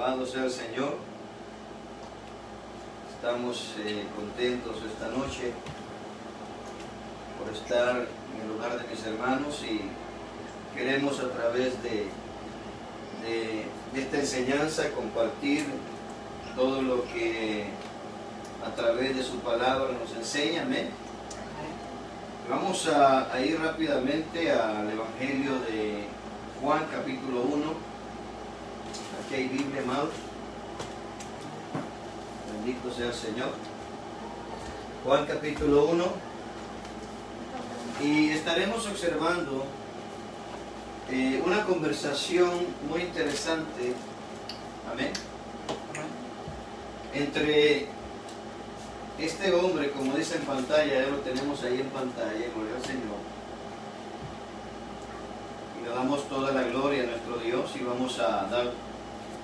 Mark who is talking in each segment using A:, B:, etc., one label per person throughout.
A: Alabado sea el Señor. Estamos contentos esta noche por estar en el lugar de mis hermanos y queremos a través de esta enseñanza compartir todo lo que a través de su palabra nos enseña. Amén. Vamos a ir rápidamente al Evangelio de Juan capítulo 1. Aquí hay Biblia, amados. Bendito sea el Señor. Juan capítulo 1. Y estaremos observando una conversación muy interesante. Amén. Entre este hombre, como dice en pantalla, ya lo tenemos ahí en pantalla, gloria al Señor. Y le damos toda la gloria a nuestro Dios y vamos a dar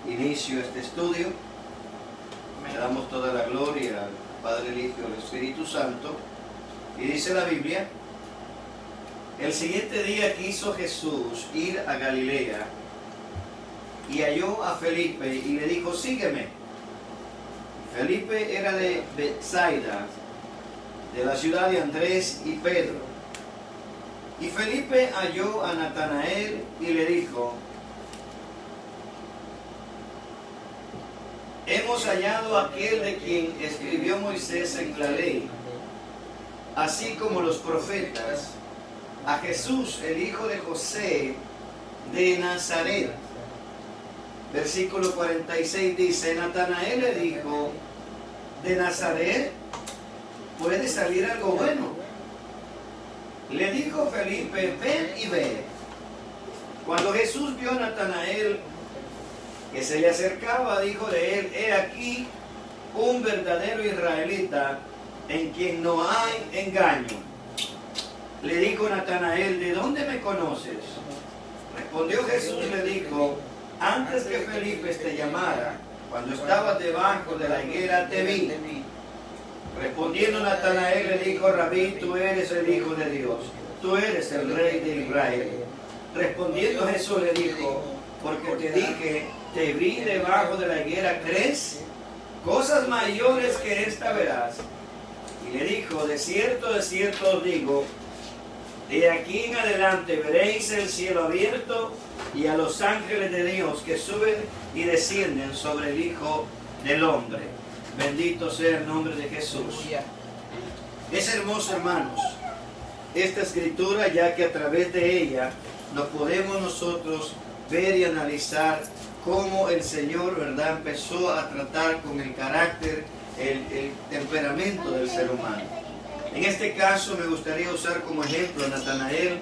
A: inicio a este estudio. Le damos toda la gloria al Padre, el Hijo y al Espíritu Santo. Y dice la Biblia: el siguiente día quiso Jesús ir a Galilea y halló a Felipe y le dijo: sígueme. Felipe era de Betsaida, de la ciudad de Andrés y Pedro. Y Felipe halló a Natanael y le dijo: hemos hallado a aquel de quien escribió Moisés en la ley, así como los profetas, a Jesús, el hijo de José de Nazaret. Versículo 46 dice: Natanael le dijo: ¿de Nazaret puede salir algo bueno? Le dijo Felipe: ven y ve. Cuando Jesús vio a Natanael que se le acercaba, dijo de él: he aquí un verdadero israelita en quien no hay engaño. Le dijo Natanael: ¿de dónde me conoces? Respondió Jesús y le dijo: antes que Felipe te llamara, cuando estabas debajo de la higuera, te vi. Respondiendo Natanael le dijo: Rabí, tú eres el Hijo de Dios, tú eres el Rey de Israel. Respondiendo Jesús le dijo: porque te dije, te vi debajo de la higuera, ¿crees? Cosas mayores que esta verás. Y le dijo: de cierto os digo, de aquí en adelante veréis el cielo abierto y a los ángeles de Dios que suben y descienden sobre el Hijo del Hombre. Bendito sea el nombre de Jesús. Es hermoso, hermanos, esta escritura, ya que a través de ella nos podemos nosotros ver y analizar cómo el Señor, ¿verdad?, empezó a tratar con el carácter, el temperamento del ser humano. En este caso me gustaría usar como ejemplo a Natanael.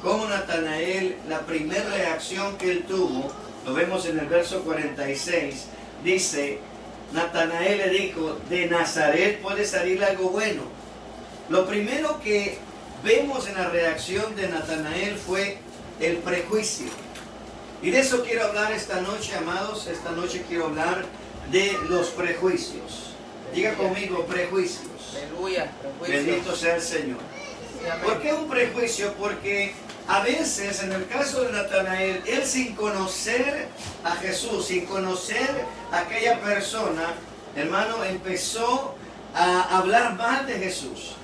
A: Como Natanael, la primera reacción que él tuvo, lo vemos en el verso 46, dice: Natanael le dijo: ¿de Nazaret puede salir algo bueno? Lo primero que vemos en la reacción de Natanael fue el prejuicio. Y de eso quiero hablar esta noche, amados. Esta noche quiero hablar de los prejuicios. Diga conmigo: prejuicios.
B: Aleluya.
A: Bendito sea el Señor. ¿Por qué un prejuicio? Porque a veces, en el caso de Natanael, él, sin conocer a Jesús, sin conocer a aquella persona, hermano, empezó a hablar mal de Jesús.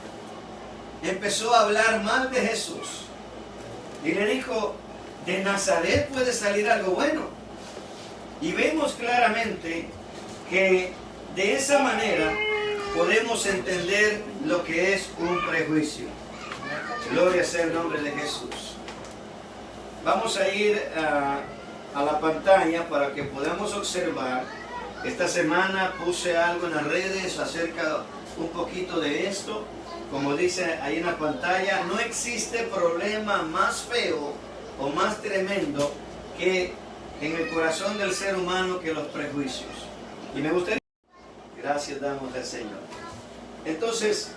A: Empezó a hablar mal de Jesús. Y le dijo: de Nazaret puede salir algo bueno. Y vemos claramente que de esa manera podemos entender lo que es un prejuicio. Gloria sea el nombre de Jesús. Vamos a ir a la pantalla para que podamos observar. Esta semana puse algo en las redes acerca un poquito de esto. Como dice ahí en la pantalla, no existe problema más feo o más tremendo que en el corazón del ser humano que los prejuicios. Y me gustaría... Gracias damos al Señor. Entonces,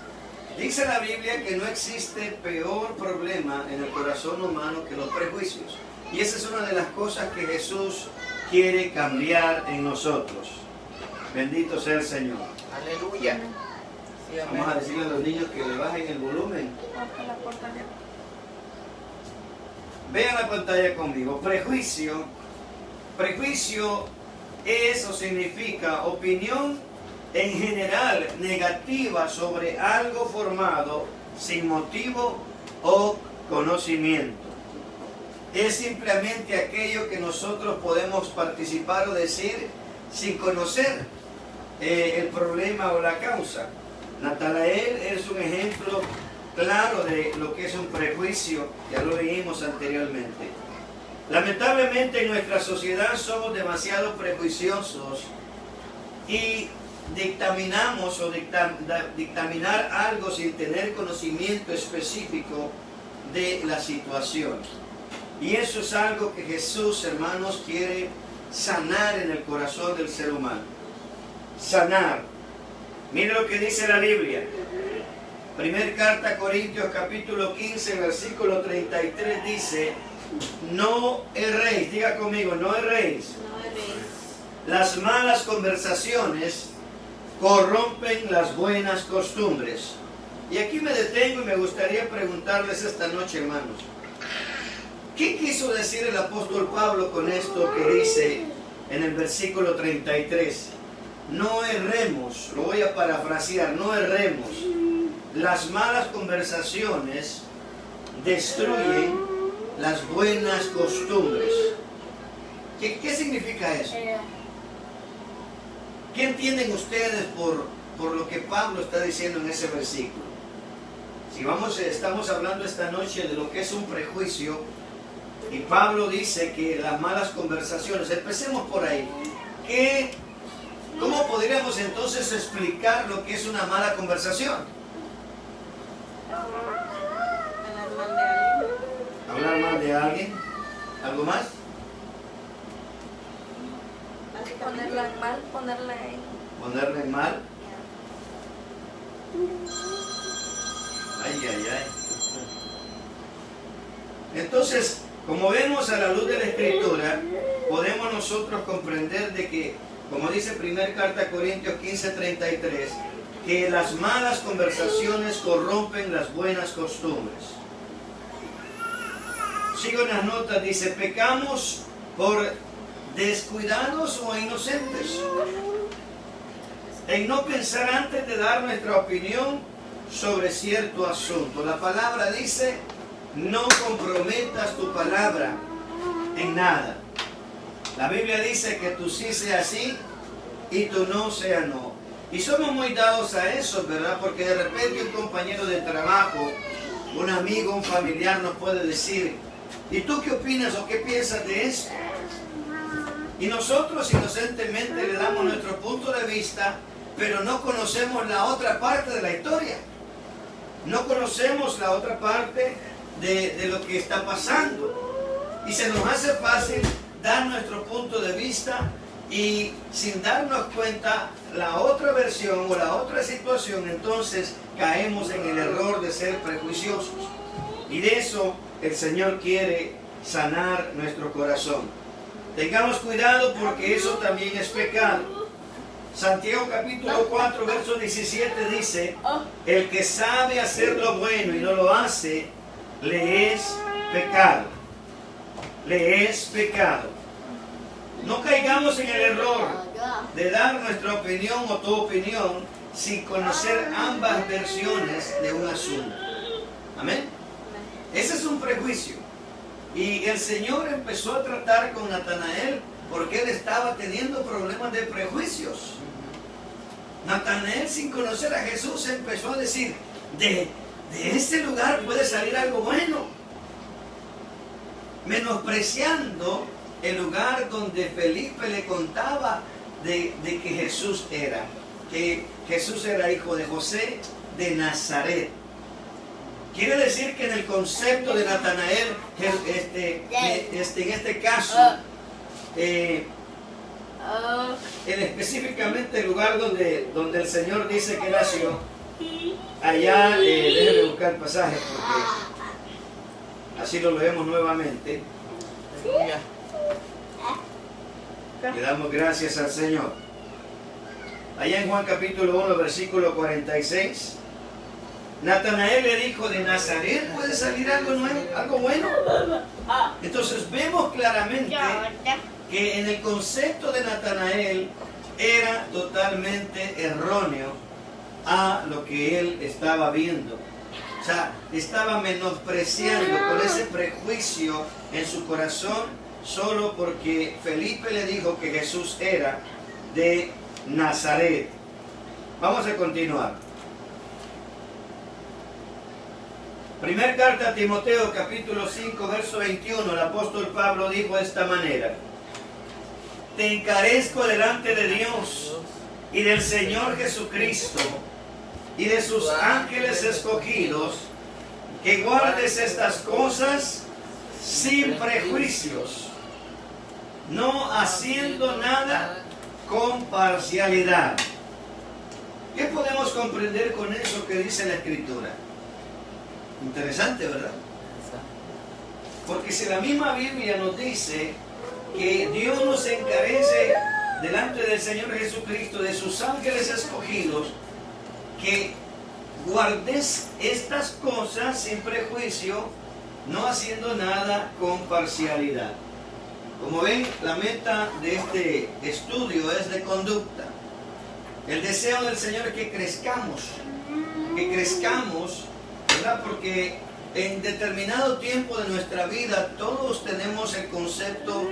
A: dice la Biblia que no existe peor problema en el corazón humano que los prejuicios. Y esa es una de las cosas que Jesús quiere cambiar en nosotros. Bendito sea el Señor.
B: Aleluya. Sí,
A: vamos a decirle a los niños que le bajen el volumen. Vean la pantalla conmigo. Prejuicio Eso significa opinión en general negativa sobre algo formado sin motivo o conocimiento. Es simplemente aquello que nosotros podemos participar o decir sin conocer el problema o la causa. Natanael es un ejemplo claro de lo que es un prejuicio, ya lo leímos anteriormente. Lamentablemente en nuestra sociedad somos demasiado prejuiciosos y dictaminamos o dictaminar algo sin tener conocimiento específico de la situación. Y eso es algo que Jesús, hermanos, quiere sanar en el corazón del ser humano. Sanar. Mire lo que dice la Biblia. Primer carta a Corintios capítulo 15, versículo 33 dice: no erréis, diga conmigo, no erréis.
C: No erréis.
A: Las malas conversaciones corrompen las buenas costumbres. Y aquí me detengo y me gustaría preguntarles esta noche, hermanos, ¿qué quiso decir el apóstol Pablo con esto que dice en el versículo 33? No erremos, lo voy a parafrasear, no erremos. Las malas conversaciones destruyen las buenas costumbres. ¿Qué significa eso? ¿Qué entienden ustedes por lo que Pablo está diciendo en ese versículo? Si estamos hablando esta noche de lo que es un prejuicio, y Pablo dice que las malas conversaciones, empecemos por ahí. ¿Cómo podríamos entonces explicar lo que es una mala conversación?
C: Hablar mal de alguien.
A: Hablar mal de alguien. ¿Algo más?
C: Ponerla mal, ponerla en...
A: Ponerla en mal. Ay, ay, ay. Entonces, como vemos a la luz de la Escritura, podemos nosotros comprender de que, como dice 1 Carta a Corintios 15:33, que las malas conversaciones corrompen las buenas costumbres. Sigo en las notas, dice: pecamos por descuidados o inocentes, en no pensar antes de dar nuestra opinión sobre cierto asunto. La palabra dice: no comprometas tu palabra en nada. La Biblia dice que tu sí sea sí y tu no sea no. Y somos muy dados a eso, ¿verdad? Porque de repente un compañero de trabajo, un amigo, un familiar nos puede decir: ¿y tú qué opinas o qué piensas de esto? Y nosotros inocentemente le damos nuestro punto de vista, pero no conocemos la otra parte de la historia. No conocemos la otra parte de lo que está pasando. Y se nos hace fácil dar nuestro punto de vista y sin darnos cuenta la otra versión o la otra situación, entonces caemos en el error de ser prejuiciosos. Y de eso el Señor quiere sanar nuestro corazón. Tengamos cuidado porque eso también es pecado. Santiago capítulo 4, verso 17 dice: el que sabe hacer lo bueno y no lo hace, le es pecado. Le es pecado. No caigamos en el error de dar nuestra opinión o tu opinión sin conocer ambas versiones de un asunto. Amén. Ese es un prejuicio. Y el Señor empezó a tratar con Natanael porque él estaba teniendo problemas de prejuicios. Natanael, sin conocer a Jesús, empezó a decir: de este lugar puede salir algo bueno, menospreciando el lugar donde Felipe le contaba de que Jesús era hijo de José de Nazaret. Quiere decir que en el concepto de Natanael, en este caso, específicamente el lugar donde el Señor dice que nació, allá, déjenme buscar el pasaje porque así lo leemos nuevamente.
B: Aleluya.
A: Le damos gracias al Señor. Allá en Juan capítulo 1, versículo 46, Natanael le dijo: ¿de Nazaret puede salir algo nuevo, algo bueno? Entonces vemos claramente que en el concepto de Natanael era totalmente erróneo a lo que él estaba viendo. O sea, estaba menospreciando con ese prejuicio en su corazón solo porque Felipe le dijo que Jesús era de Nazaret. Vamos a continuar. Primer carta a Timoteo, capítulo 5, verso 21, el apóstol Pablo dijo de esta manera: te encarezco delante de Dios y del Señor Jesucristo y de sus ángeles escogidos, que guardes estas cosas sin prejuicios, no haciendo nada con parcialidad. ¿Qué podemos comprender con eso que dice la Escritura? Interesante, ¿verdad? Porque si la misma Biblia nos dice que Dios nos encarece delante del Señor Jesucristo, de sus ángeles escogidos, que guardes estas cosas sin prejuicio, no haciendo nada con parcialidad. Como ven, la meta de este estudio es de conducta. El deseo del Señor es que crezcamos, ¿verdad? Porque en determinado tiempo de nuestra vida todos tenemos el concepto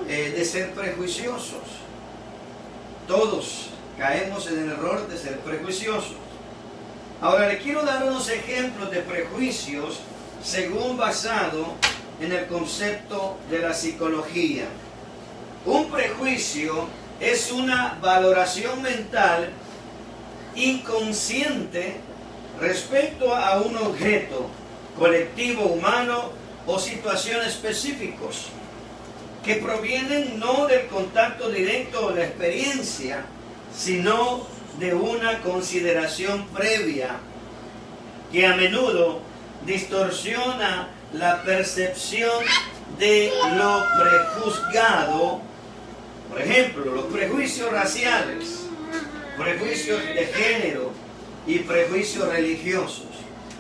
A: de ser prejuiciosos. Todos caemos en el error de ser prejuiciosos. Ahora le quiero dar unos ejemplos de prejuicios según basado en el concepto de la psicología. Un prejuicio es una valoración mental inconsciente respecto a un objeto, colectivo humano o situación específicos que provienen no del contacto directo o la experiencia, sino de una consideración previa que a menudo distorsiona la percepción de lo prejuzgado. Por ejemplo, los prejuicios raciales, prejuicios de género y prejuicios religiosos.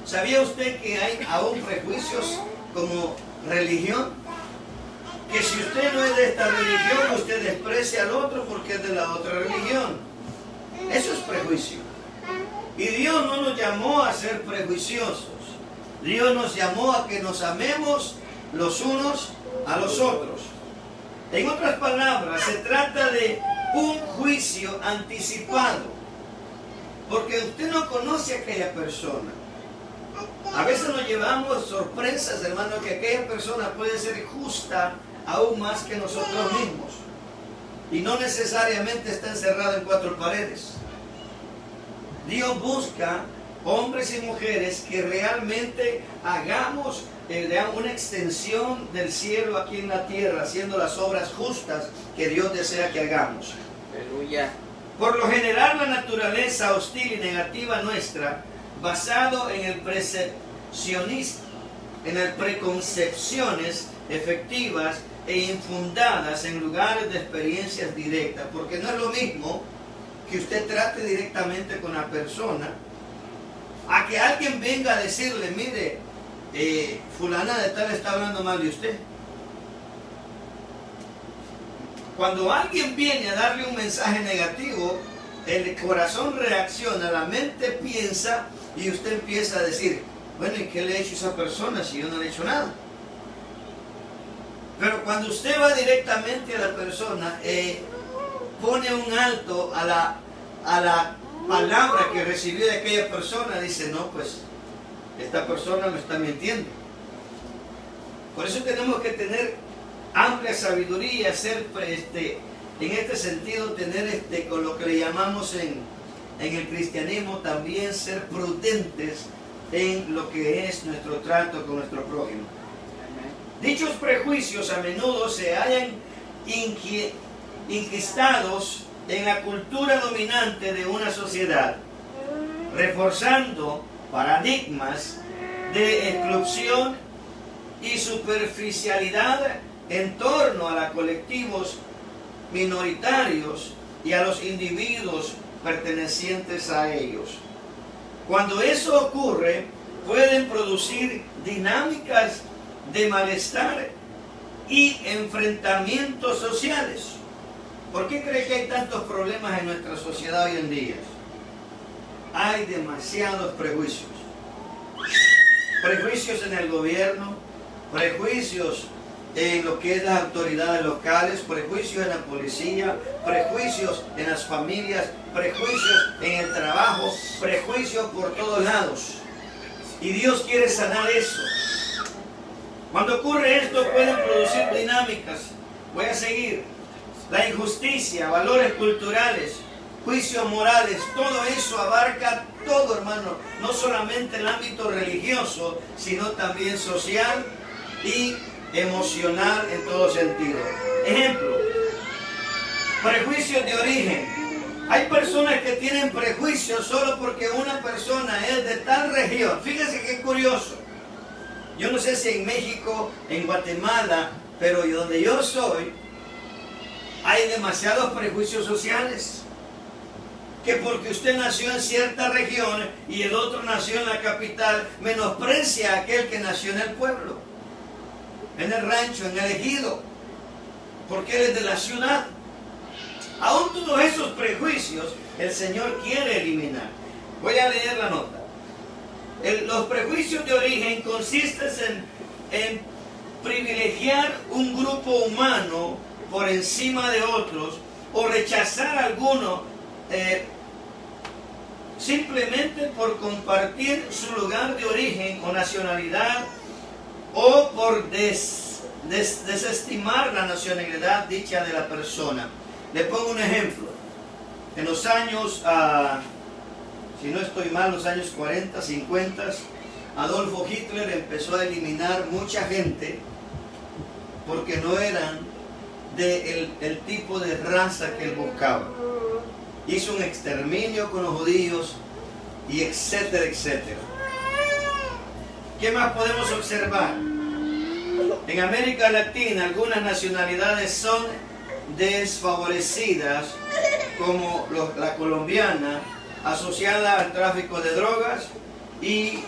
A: ¿Sabía usted que hay aún prejuicios como religión? Que si usted no es de esta religión, usted desprecia al otro porque es de la otra religión. Eso es prejuicio. Y Dios no nos llamó a ser prejuiciosos. Dios nos llamó a que nos amemos los unos a los otros. En otras palabras, se trata de un juicio anticipado. Porque usted no conoce a aquella persona. A veces nos llevamos sorpresas, hermano, que aquella persona puede ser justa aún más que nosotros mismos. Y no necesariamente está encerrado en cuatro paredes. Dios busca hombres y mujeres que realmente hagamos una extensión del cielo aquí en la tierra, haciendo las obras justas que Dios desea que hagamos.
B: Aleluya.
A: Por lo general, la naturaleza hostil y negativa nuestra, basado en el precepcionismo, en las preconcepciones efectivas e infundadas en lugares de experiencias directas, porque no es lo mismo que usted trate directamente con la persona a que alguien venga a decirle: mire, fulana de tal está hablando mal de usted. Cuando alguien viene a darle un mensaje negativo, el corazón reacciona, la mente piensa y usted empieza a decir: bueno, ¿y qué le he hecho a esa persona si yo no le he hecho nada? Pero cuando usted va directamente a la persona, pone un alto a la palabra que recibió de aquella persona, dice: no, pues esta persona me está mintiendo. Por eso tenemos que tener amplia sabiduría, ser en este sentido, tener con lo que le llamamos en el cristianismo también ser prudentes en lo que es nuestro trato con nuestro prójimo. Dichos prejuicios a menudo se hallan inquistados en la cultura dominante de una sociedad, reforzando paradigmas de exclusión y superficialidad en torno a los colectivos minoritarios y a los individuos pertenecientes a ellos. Cuando eso ocurre, pueden producir dinámicas de malestar y enfrentamientos sociales. ¿Por qué cree que hay tantos problemas en nuestra sociedad hoy en día? Hay demasiados prejuicios. Prejuicios en el gobierno, prejuicios en lo que es las autoridades locales, prejuicios en la policía, prejuicios en las familias, prejuicios en el trabajo, prejuicios por todos lados. Y Dios quiere sanar eso. Cuando ocurre esto pueden producir dinámicas. Voy a seguir. La injusticia, valores culturales, juicios morales, todo eso abarca todo, hermano. No solamente el ámbito religioso, sino también social y emocional en todo sentido. Ejemplo, prejuicios de origen. Hay personas que tienen prejuicios solo porque una persona es de tal región. Fíjense qué curioso. Yo no sé si en México, en Guatemala, pero donde yo soy, hay demasiados prejuicios sociales. Que porque usted nació en cierta región y el otro nació en la capital, menosprecia a aquel que nació en el pueblo, en el rancho, en el ejido, porque él es de la ciudad. Aún todos esos prejuicios el Señor quiere eliminar. Voy a leer la nota. Los prejuicios de origen consisten en privilegiar un grupo humano por encima de otros o rechazar a alguno simplemente por compartir su lugar de origen o nacionalidad o por desestimar la nacionalidad dicha de la persona. Le pongo un ejemplo. En los años, si no estoy mal, los años 40, 50, Adolfo Hitler empezó a eliminar mucha gente porque no eran del tipo de raza que él buscaba. Hizo un exterminio con los judíos y etcétera, etcétera. ¿Qué más podemos observar? En América Latina algunas nacionalidades son desfavorecidas, como la colombiana, asociada al tráfico de drogas, y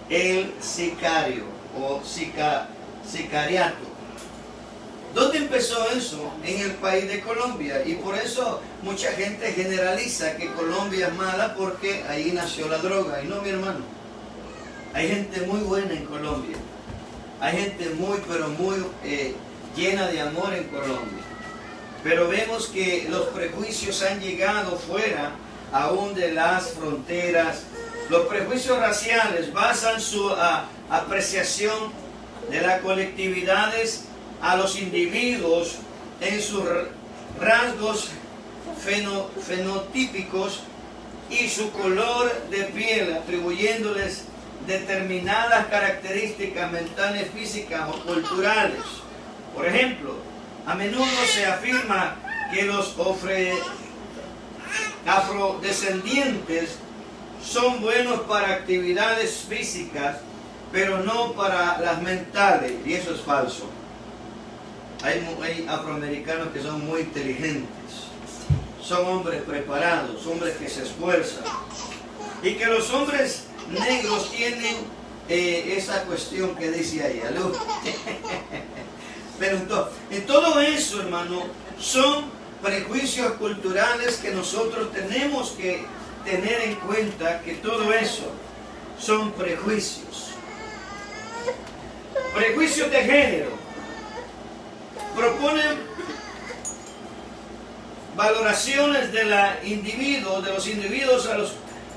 A: el sicario o sicariato. ¿Dónde empezó eso? En el país de Colombia. Y por eso mucha gente generaliza que Colombia es mala porque ahí nació la droga. Y no, mi hermano. Hay gente muy buena en Colombia. Hay gente muy, pero muy llena de amor en Colombia. Pero vemos que los prejuicios han llegado fuera aún de las fronteras. Los prejuicios raciales basan su apreciación de las colectividades a los individuos en sus rasgos fenotípicos y su color de piel, atribuyéndoles determinadas características mentales, físicas o culturales. Por ejemplo, a menudo se afirma que los afrodescendientes son buenos para actividades físicas, pero no para las mentales, y eso es falso. Hay afroamericanos que son muy inteligentes, son hombres preparados, hombres que se esfuerzan, y que los hombres negros tienen esa cuestión que dice ahí, ¿aló? Pero en todo eso, hermano, son prejuicios culturales que nosotros tenemos que tener en cuenta, que todo eso son prejuicios. Prejuicios de género. Proponen valoraciones de los individuos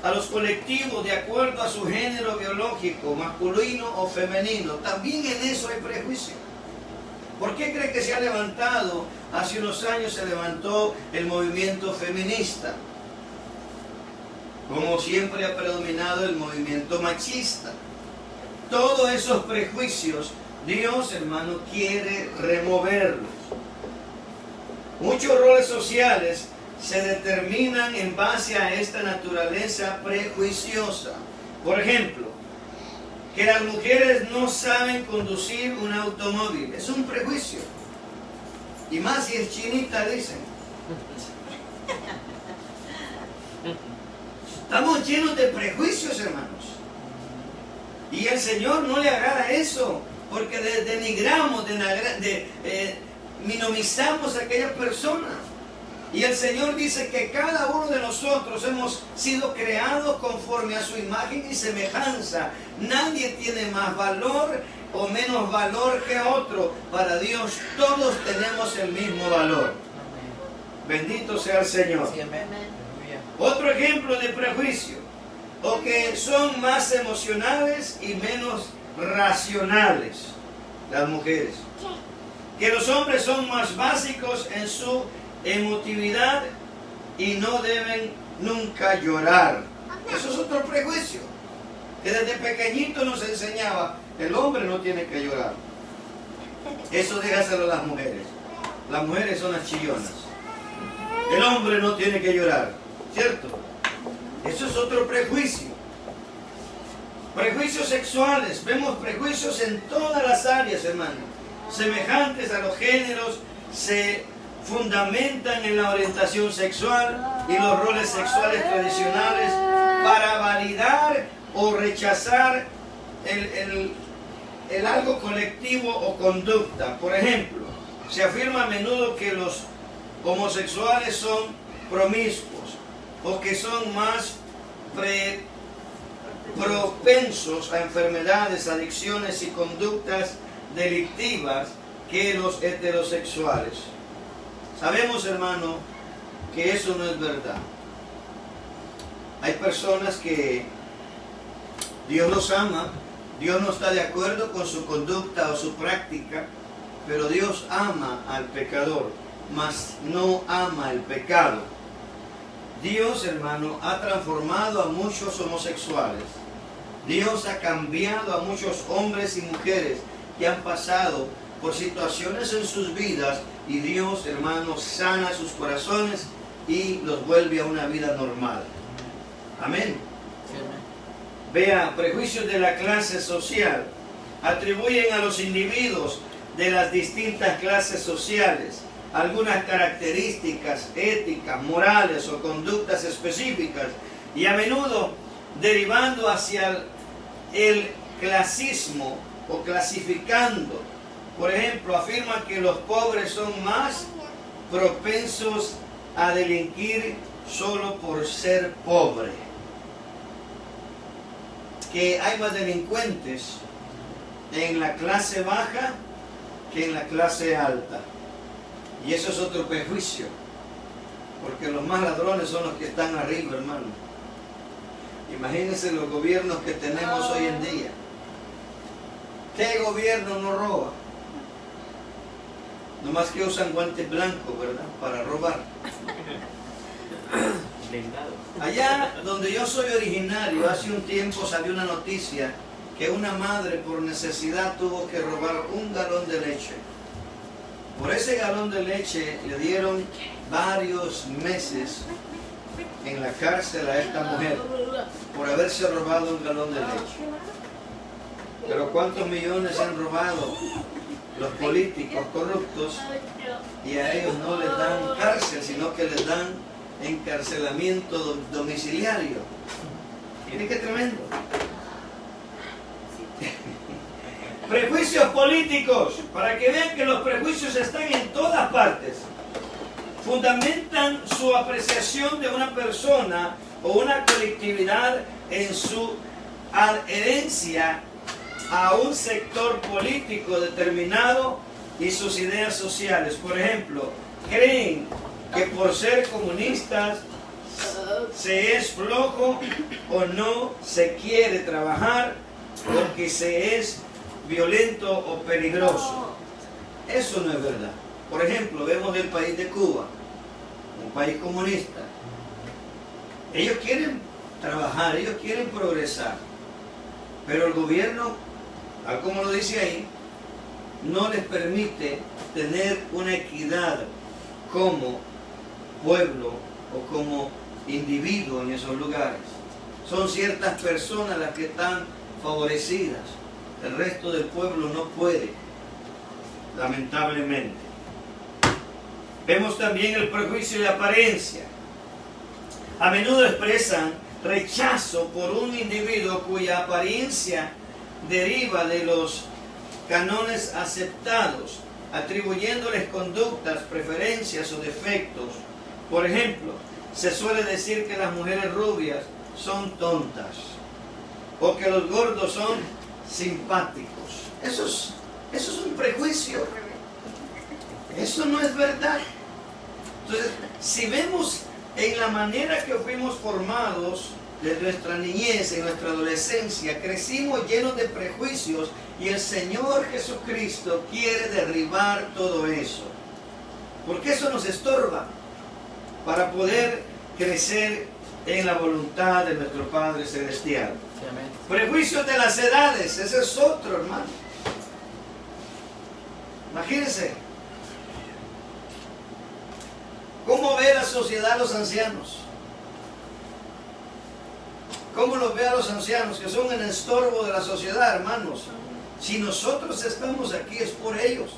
A: a los colectivos de acuerdo a su género biológico, masculino o femenino. También en eso hay prejuicio. ¿Por qué cree que se ha levantado? Hace unos años se levantó el movimiento feminista. Como siempre ha predominado el movimiento machista. Todos esos prejuicios, Dios, hermano, quiere removerlos. Muchos roles sociales se determinan en base a esta naturaleza prejuiciosa. Por ejemplo, que las mujeres no saben conducir un automóvil. Es un prejuicio. Y más si es chinita, dicen. Estamos llenos de prejuicios, hermanos. Y al Señor no le agrada eso. porque denigramos, minimizamos a aquella persona. Y el Señor dice que cada uno de nosotros hemos sido creados conforme a su imagen y semejanza. Nadie tiene más valor o menos valor que otro. Para Dios todos tenemos el mismo valor. Bendito sea el Señor.
B: Sí, amén. Aleluya.
A: Otro ejemplo de prejuicio, o que son más emocionales y menos racionales, las mujeres. Que los hombres son más básicos en su emotividad y no deben nunca llorar. Eso es otro prejuicio, que desde pequeñito nos enseñaba, el hombre no tiene que llorar. Eso déjaselo a las mujeres. Las mujeres son las chillonas. El hombre no tiene que llorar, ¿cierto? Eso es otro prejuicio. Prejuicios sexuales. Vemos prejuicios en todas las áreas, hermano. Semejantes a los géneros, se fundamentan en la orientación sexual y los roles sexuales tradicionales para validar o rechazar el algo colectivo o conducta. Por ejemplo, se afirma a menudo que los homosexuales son promiscuos o que son más propensos a enfermedades, adicciones y conductas delictivas que los heterosexuales. Sabemos, hermano, que eso no es verdad. Hay personas que Dios los ama, Dios no está de acuerdo con su conducta o su práctica, pero Dios ama al pecador, mas no ama el pecado. Dios, hermano, ha transformado a muchos homosexuales. Dios ha cambiado a muchos hombres y mujeres que han pasado por situaciones en sus vidas y Dios, hermano, sana sus corazones y los vuelve a una vida normal. Amén.
B: Sí, amén.
A: Vea, prejuicios de la clase social. Atribuyen a los individuos de las distintas clases sociales algunas características éticas, morales o conductas específicas y a menudo derivando hacia el clasismo o clasificando. Por ejemplo, afirman que los pobres son más propensos a delinquir solo por ser pobre. Que hay más delincuentes en la clase baja que en la clase alta. Y eso es otro prejuicio, porque los más ladrones son los que están arriba, hermano. Imagínense los gobiernos que tenemos hoy en día. ¿Qué gobierno no roba? Nomás que usan guantes blancos, ¿verdad? Para robar. Allá donde yo soy originario, hace un tiempo salió una noticia que una madre por necesidad tuvo que robar un galón de leche. Por ese galón de leche le dieron varios meses en la cárcel a esta mujer por haberse robado un galón de leche. Pero ¿cuántos millones han robado los políticos corruptos? Y a ellos no les dan cárcel, sino que les dan encarcelamiento domiciliario. Miren qué tremendo. Prejuicios políticos, para que vean que los prejuicios están en todas partes. Fundamentan su apreciación de una persona o una colectividad en su adherencia a un sector político determinado y sus ideas sociales. Por ejemplo, creen que por ser comunistas se es flojo o no se quiere trabajar o que se es violento o peligroso. Eso no es verdad. Por ejemplo, vemos el país de Cuba, un país comunista. Ellos quieren trabajar, ellos quieren progresar, pero el gobierno, tal como lo dice ahí, no les permite tener una equidad como pueblo o como individuo en esos lugares. Son ciertas personas las que están favorecidas. El resto del pueblo no puede, lamentablemente. Vemos también el prejuicio de apariencia. A menudo expresan rechazo por un individuo cuya apariencia deriva de los cánones aceptados, atribuyéndoles conductas, preferencias o defectos. Por ejemplo, se suele decir que las mujeres rubias son tontas o que los gordos son simpáticos. Eso es un prejuicio. Eso no es verdad. Entonces, si vemos en la manera que fuimos formados de nuestra niñez, en nuestra adolescencia, crecimos llenos de prejuicios y el Señor Jesucristo quiere derribar todo eso. Porque eso nos estorba para poder crecer en la voluntad de nuestro Padre Celestial.
B: Sí, amén.
A: Prejuicios de las edades, ese es otro, hermano. Imagínense. ¿Cómo ve la sociedad a los ancianos? ¿Cómo los ve a los ancianos que son el estorbo de la sociedad, hermanos? Si nosotros estamos aquí es por ellos.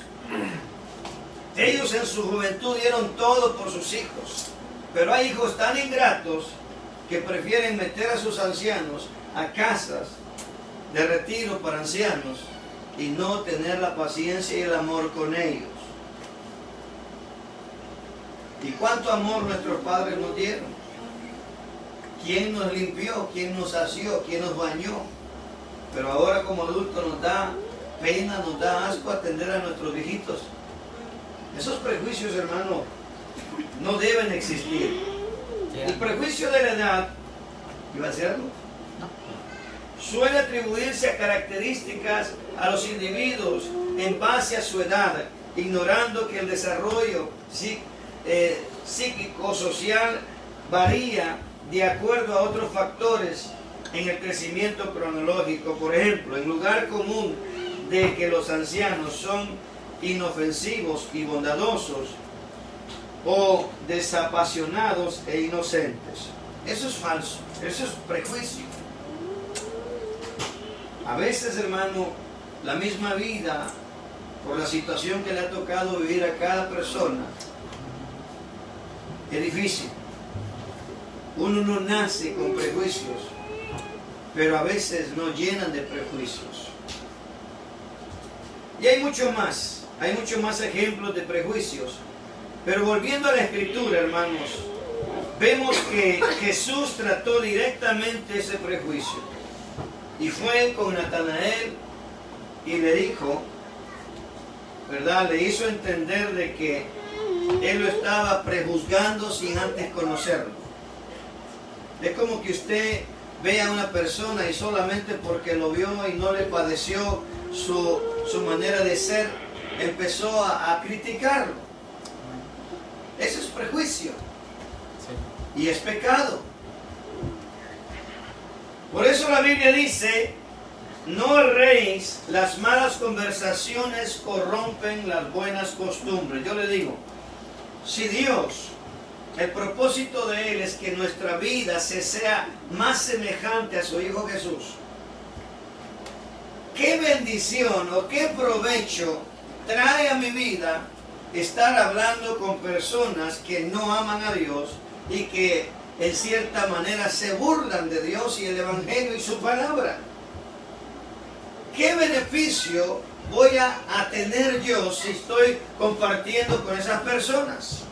A: Ellos en su juventud dieron todo por sus hijos. Pero hay hijos tan ingratos que prefieren meter a sus ancianos a casas de retiro para ancianos y no tener la paciencia y el amor con ellos. ¿Y cuánto amor nuestros padres nos dieron? ¿Quién nos limpió? ¿Quién nos asió? ¿Quién nos bañó? Pero ahora como adultos nos da pena, nos da asco atender a nuestros viejitos. Esos prejuicios, hermano, no deben existir. El prejuicio de la edad, ¿iba a decir algo? Suele atribuirse a características a los individuos en base a su edad, ignorando que el desarrollo psíquico-social varía de acuerdo a otros factores en el crecimiento cronológico. Por ejemplo, en lugar común de que los ancianos son inofensivos y bondadosos o desapasionados e inocentes. Eso es falso, eso es prejuicio. A veces, hermano, la misma vida, por la situación que le ha tocado vivir a cada persona, es difícil. Uno no nace con prejuicios, pero a veces nos llenan de prejuicios. Y hay mucho más ejemplos de prejuicios. Pero volviendo a la Escritura, hermanos, vemos que Jesús trató directamente ese prejuicio. Y fue con Natanael y le dijo, ¿verdad? Le hizo entender de que él lo estaba prejuzgando sin antes conocerlo. Es como que usted ve a una persona y solamente porque lo vio y no le padeció su manera de ser, empezó a criticarlo. Eso es prejuicio. Sí. Y es pecado. Por eso la Biblia dice, no erréis, las malas conversaciones corrompen las buenas costumbres. Yo le digo, si Dios, el propósito de Él es que nuestra vida se sea más semejante a su Hijo Jesús, ¿qué bendición o qué provecho trae a mi vida estar hablando con personas que no aman a Dios y que en cierta manera se burlan de Dios y el Evangelio y su palabra? ¿Qué beneficio voy a tener yo si estoy compartiendo con esas personas?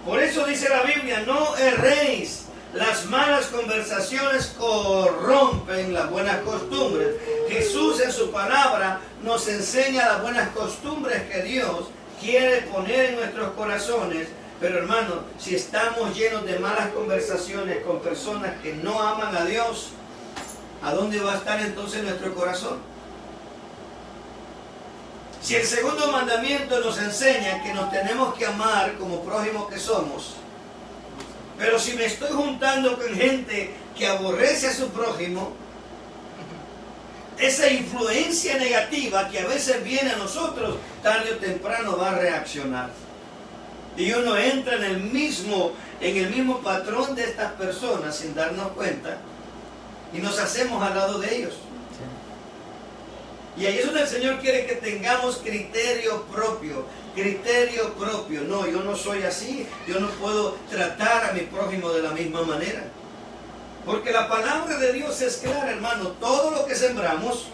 A: Por eso dice la Biblia, no erréis, las malas conversaciones corrompen las buenas costumbres. Jesús en su palabra nos enseña las buenas costumbres que Dios quiere poner en nuestros corazones. Pero hermano, si estamos llenos de malas conversaciones con personas que no aman a Dios, ¿a dónde va a estar entonces nuestro corazón? Si el segundo mandamiento nos enseña que nos tenemos que amar como prójimos que somos, pero si me estoy juntando con gente que aborrece a su prójimo, esa influencia negativa que a veces viene a nosotros, tarde o temprano va a reaccionar. Y uno entra en el mismo patrón de estas personas sin darnos cuenta y nos hacemos al lado de ellos. Y ahí es donde el Señor quiere que tengamos criterio propio. Criterio propio. No, yo no soy así. Yo no puedo tratar a mi prójimo de la misma manera. Porque la palabra de Dios es clara, hermano. Todo lo que sembramos,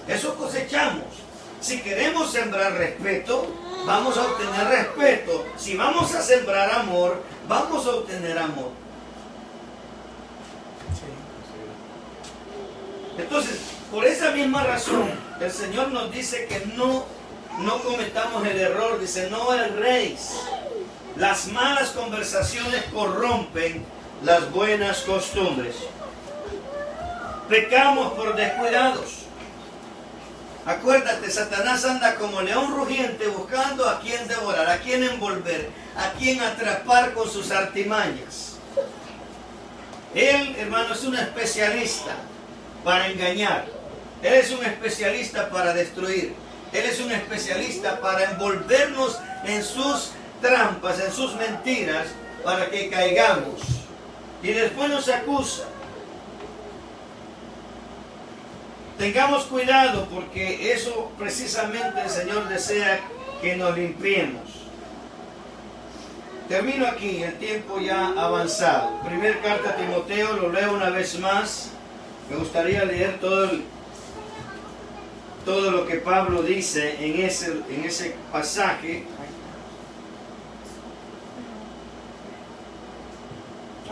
A: Eso cosechamos. Si queremos sembrar respeto, vamos a obtener respeto. Si vamos a sembrar amor, vamos a obtener amor. Entonces, por esa misma razón, el Señor nos dice que no cometamos el error. Dice, no erréis. Las malas conversaciones corrompen las buenas costumbres. Pecamos por descuidados. Acuérdate, Satanás anda como león rugiente buscando a quien devorar, a quien envolver, a quien atrapar con sus artimañas. Él, hermano, es un especialista para engañar. Él es un especialista para destruir. Él es un especialista para envolvernos en sus trampas, en sus mentiras, para que caigamos. Y después nos acusa. Tengamos cuidado, porque eso precisamente el Señor desea que nos limpiemos. Termino aquí, el tiempo ya avanzado. Primera carta a Timoteo, lo leo una vez más. Me gustaría leer todo lo que Pablo dice en ese pasaje.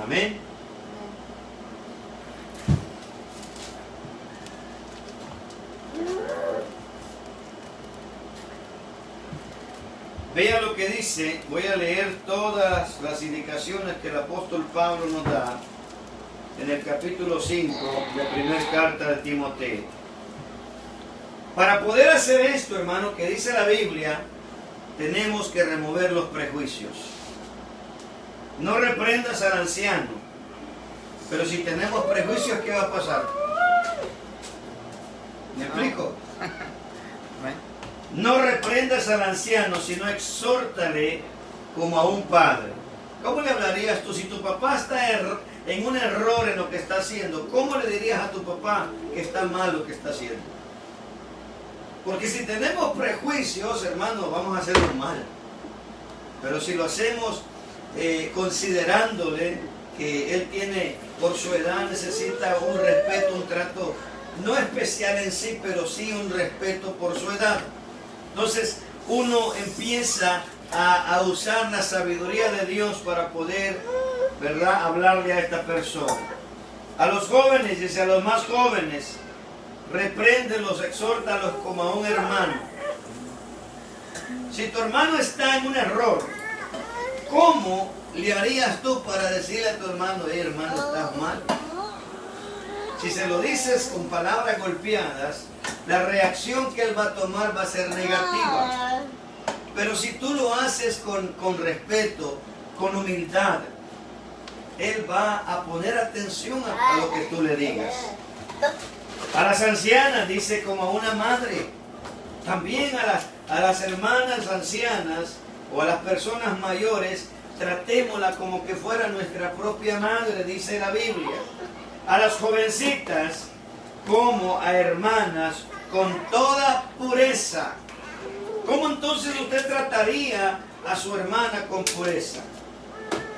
A: Amén. Vea lo que dice. Voy a leer todas las indicaciones que el apóstol Pablo nos da en el capítulo 5 de la primera carta de Timoteo. Para poder hacer esto, hermano, que dice la Biblia, tenemos que remover los prejuicios. No reprendas al anciano, pero si tenemos prejuicios, ¿qué va a pasar? ¿Me explico? No reprendas al anciano, sino exhórtale como a un padre. ¿Cómo le hablarías tú si tu papá está en un error en lo que está haciendo? ¿Cómo le dirías a tu papá que está mal lo que está haciendo? Porque si tenemos prejuicios, hermano, vamos a hacerlo mal. Pero si lo hacemos considerándole que él tiene, por su edad, necesita un respeto, un trato, no especial en sí, pero sí un respeto por su edad. Entonces uno empieza a usar la sabiduría de Dios para poder, ¿verdad?, hablarle a esta persona. A los jóvenes, dice, a los más jóvenes, repréndelos, exhórtalos como a un hermano. Si tu hermano está en un error, ¿cómo le harías tú para decirle a tu hermano, hey, hermano, estás mal? Si se lo dices con palabras golpeadas, la reacción que él va a tomar va a ser negativa. Pero si tú lo haces con respeto, con humildad, él va a poner atención a lo que tú le digas. A las ancianas, dice, como a una madre. También a las hermanas ancianas o a las personas mayores, tratémosla como que fuera nuestra propia madre, dice la Biblia. A las jovencitas como a hermanas con toda pureza. ¿Cómo entonces usted trataría a su hermana con pureza?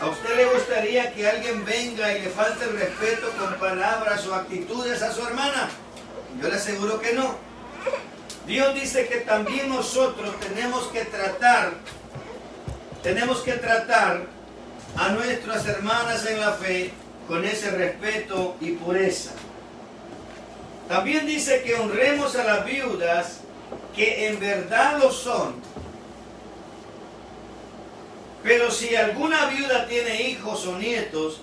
A: ¿A usted le gustaría que alguien venga y le falte el respeto con palabras o actitudes a su hermana? Yo le aseguro que no. Dios dice que también nosotros tenemos que tratar a nuestras hermanas en la fe con ese respeto y pureza. También dice que honremos a las viudas que en verdad lo son. Pero si alguna viuda tiene hijos o nietos,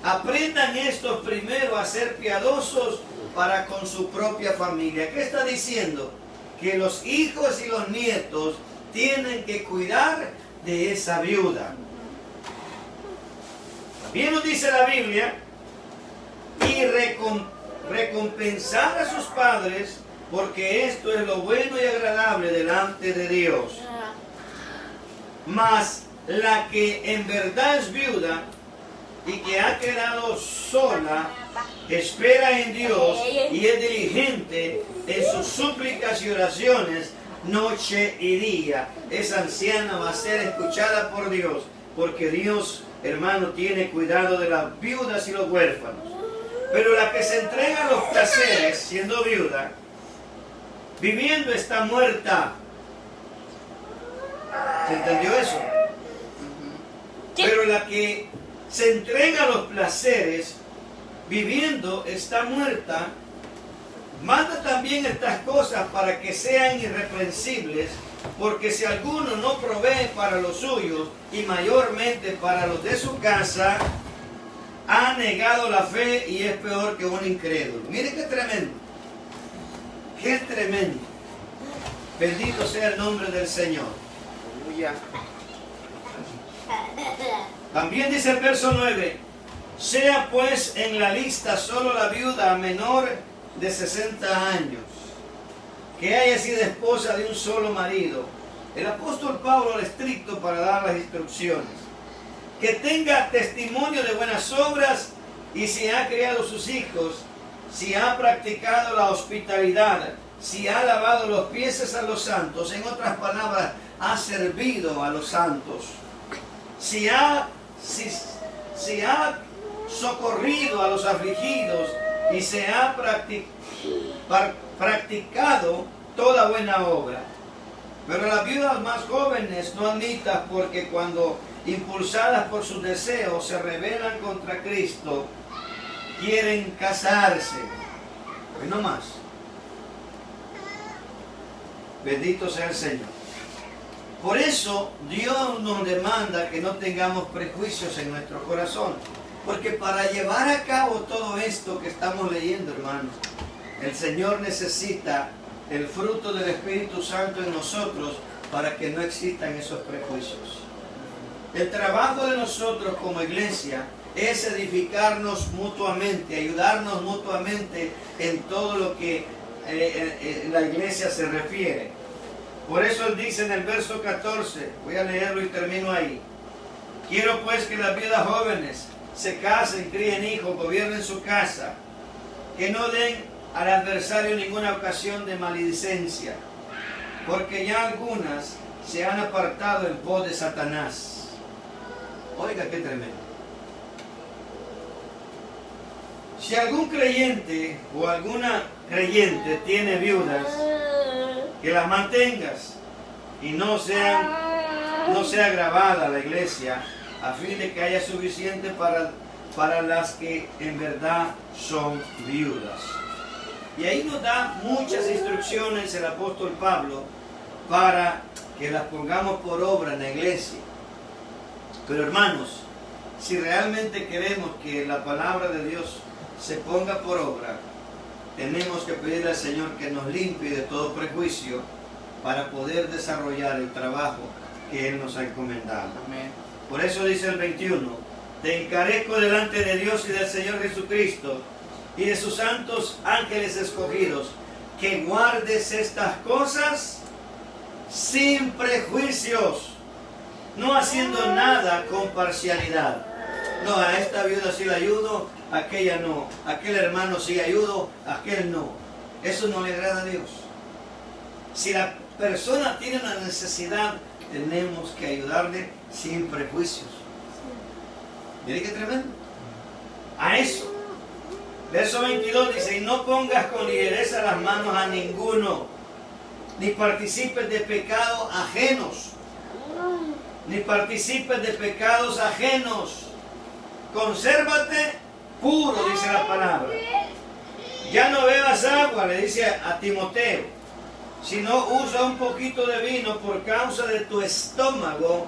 A: aprendan estos primero a ser piadosos para con su propia familia. ¿Qué está diciendo? Que los hijos y los nietos tienen que cuidar de esa viuda. También nos dice la Biblia, y recompensar a sus padres, porque esto es lo bueno y agradable delante de Dios. Mas la que en verdad es viuda y que ha quedado sola, espera en Dios y es diligente en sus súplicas y oraciones noche y día. Esa anciana va a ser escuchada por Dios, porque Dios, hermano, tiene cuidado de las viudas y los huérfanos. Pero la que se entrega a los placeres siendo viuda, viviendo está muerta. ¿Se entendió eso? Pero la que se entrega a los placeres, viviendo está muerta. Manda también estas cosas para que sean irreprensibles, porque si alguno no provee para los suyos y mayormente para los de su casa, ha negado la fe y es peor que un incrédulo. Mire qué tremendo. Qué tremendo. Bendito sea el nombre del Señor.
B: Aleluya.
A: También dice el verso 9, sea pues en la lista solo la viuda menor de 60 años, que haya sido esposa de un solo marido. El apóstol Pablo era estricto para dar las instrucciones. Que tenga testimonio de buenas obras y si ha criado sus hijos, si ha practicado la hospitalidad, si ha lavado los pies a los santos, en otras palabras, ha servido a los santos, si ha socorrido a los afligidos y se ha practicado toda buena obra. Pero las viudas más jóvenes no admitas, porque cuando impulsadas por sus deseos se rebelan contra Cristo, quieren casarse. Pues no más. Bendito sea el Señor. Por eso Dios nos demanda que no tengamos prejuicios en nuestro corazón. Porque para llevar a cabo todo esto que estamos leyendo, hermanos, el Señor necesita el fruto del Espíritu Santo en nosotros para que no existan esos prejuicios. El trabajo de nosotros como iglesia es edificarnos mutuamente, ayudarnos mutuamente en todo lo que la iglesia se refiere. Por eso él dice en el verso 14, voy a leerlo y termino ahí. Quiero pues que las viudas jóvenes se casen, críen hijos, gobiernen su casa, que no den al adversario ninguna ocasión de maledicencia, porque ya algunas se han apartado en pos de Satanás. Oiga, qué tremendo. Si algún creyente o alguna creyente tiene viudas, que las mantengas y no sea agravada la iglesia, a fin de que haya suficiente para las que en verdad son viudas. Y ahí nos da muchas instrucciones el apóstol Pablo para que las pongamos por obra en la iglesia. Pero hermanos, si realmente queremos que la palabra de Dios se ponga por obra, tenemos que pedirle al Señor que nos limpie de todo prejuicio para poder desarrollar el trabajo que Él nos ha encomendado.
B: Amén.
A: Por eso dice el 21, te encarezco delante de Dios y del Señor Jesucristo y de sus santos ángeles escogidos, que guardes estas cosas sin prejuicios, no haciendo nada con parcialidad. No, a esta viuda sí la ayudo, a aquella no, a aquel hermano sí ayudo, a aquel no. Eso no le agrada a Dios. Si la persona tiene una necesidad, tenemos que ayudarle sin prejuicios. Mire qué tremendo. A eso. Verso 22 dice, y no pongas con ligereza las manos a ninguno, ni participes de pecados ajenos. Ni participes de pecados ajenos. Consérvate puro, dice la palabra. Ya no bebas agua, le dice a Timoteo, sino usa un poquito de vino por causa de tu estómago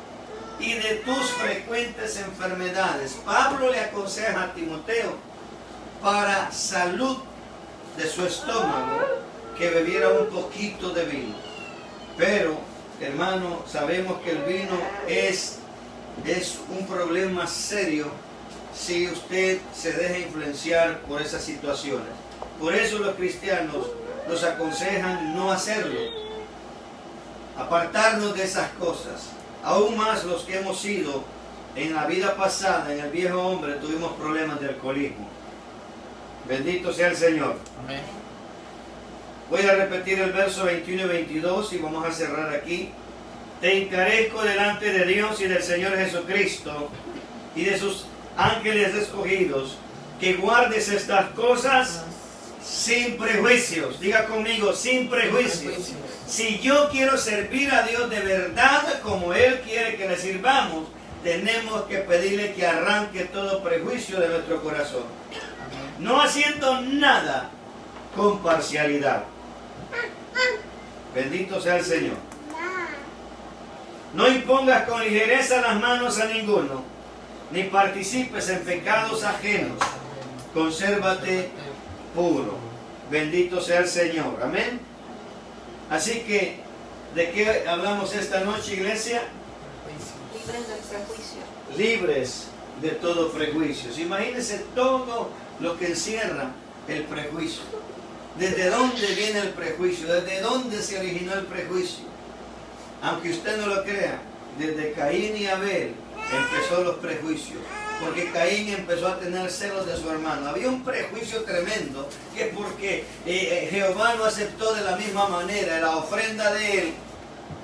A: y de tus frecuentes enfermedades. Pablo le aconseja a Timoteo, para salud de su estómago, que bebiera un poquito de vino. Pero, hermano, sabemos que el vino es un problema serio si usted se deja influenciar por esas situaciones. Por eso los cristianos nos aconsejan no hacerlo, apartarnos de esas cosas. Aún más los que hemos sido en la vida pasada, en el viejo hombre, tuvimos problemas de alcoholismo. Bendito sea el Señor.
B: Amén.
A: Voy a repetir el verso 21 y 22 y vamos a cerrar aquí. Te encarezco delante de Dios y del Señor Jesucristo y de sus ángeles escogidos, que guardes estas cosas Sin prejuicios. Diga conmigo, sin prejuicios. Si yo quiero servir a Dios de verdad como Él quiere que le sirvamos, tenemos que pedirle que arranque todo prejuicio de nuestro corazón. No haciendo nada con parcialidad. Bendito sea el Señor. No impongas con ligereza las manos a ninguno, ni participes en pecados ajenos. Consérvate puro. Bendito sea el Señor. Amén. Así que, ¿de qué hablamos esta noche, iglesia?
C: Libres del prejuicio.
A: Libres de todo prejuicio. Imagínense todo lo que encierra el prejuicio. ¿Desde dónde viene el prejuicio? ¿Desde dónde se originó el prejuicio? Aunque usted no lo crea, desde Caín y Abel empezó los prejuicios. Porque Caín empezó a tener celos de su hermano. Había un prejuicio tremendo, que porque Jehová no aceptó de la misma manera la ofrenda de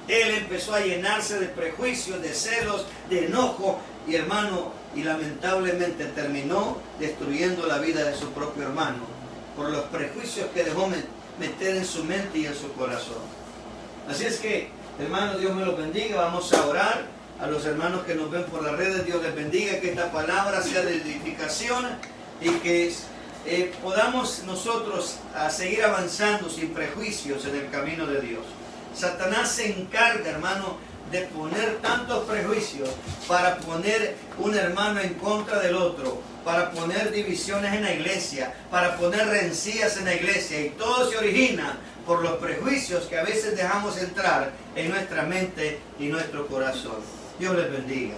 A: él empezó a llenarse de prejuicios, de celos, de enojo, y hermano, y lamentablemente terminó destruyendo la vida de su propio hermano, por los prejuicios que dejó meter en su mente y en su corazón. Así es que, hermano, Dios me los bendiga. Vamos a orar. A los hermanos que nos ven por las redes, Dios les bendiga, que esta palabra sea de edificación y que podamos nosotros a seguir avanzando sin prejuicios en el camino de Dios. Satanás se encarga, hermano, de poner tantos prejuicios para poner un hermano en contra del otro, para poner divisiones en la iglesia, para poner rencillas en la iglesia, y todo se origina por los prejuicios que a veces dejamos entrar en nuestra mente y nuestro corazón. Dios les bendiga.